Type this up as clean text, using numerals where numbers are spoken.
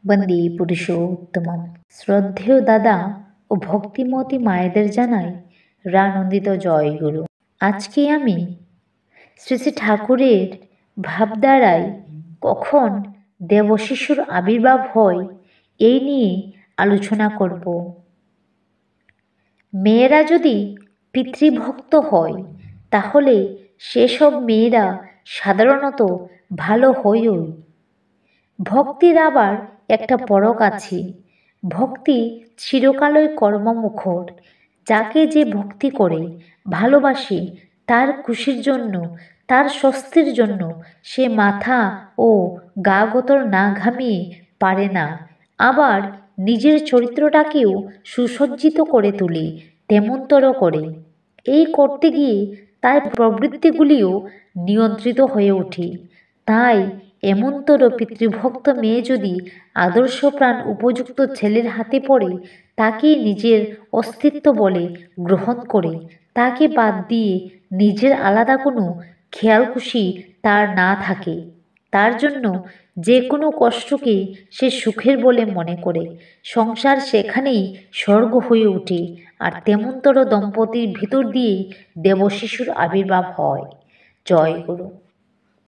বন্দে পুরুষোত্তমম। শ্রদ্ধেয় দাদা ও ভক্তিমতী মায়েদের জানাই রানন্দিত জয়গুরু। আজকে আমি শ্রী শ্রী ঠাকুরের ভাবধারায় কখন দেবশিশুর আবির্ভাব হয় এই নিয়ে আলোচনা করব। মেয়েরা যদি পিতৃভক্ত হয় তাহলে সেসব মেয়েরা সাধারণত ভালো হয়ই। ভক্তির আবার একটা পরক আছে। ভক্তি চিরকালই কর্মমুখর। যাকে যে ভক্তি করে ভালোবাসে তার খুশির জন্য, তার স্বস্তির জন্য সে মাথা ও গা গোতর না ঘামিয়ে পারে না। আবার নিজের চরিত্রটাকেও সুসজ্জিত করে তোলে, তেমনতর করে। এই করতে গিয়ে তার প্রবৃত্তিগুলিও নিয়ন্ত্রিত হয়ে ওঠে। তাই এমনতর পিতৃভক্ত মেয়ে যদি আদর্শপ্রাণ উপযুক্ত ছেলের হাতে পড়ে, তাকেই নিজের অস্তিত্ব বলে গ্রহণ করে, তাকে বাদ দিয়ে নিজের আলাদা কোনো খেয়ালখুশি তার না থাকে, তার জন্য যে কোনো কষ্টকে সে সুখের বলে মনে করে, সংসার সেখানেই স্বর্গ হয়ে ওঠে। আর তেমনতর দম্পতির ভিতর দিয়েই দেবশিশুর আবির্ভাব হয়। জয় গুরু।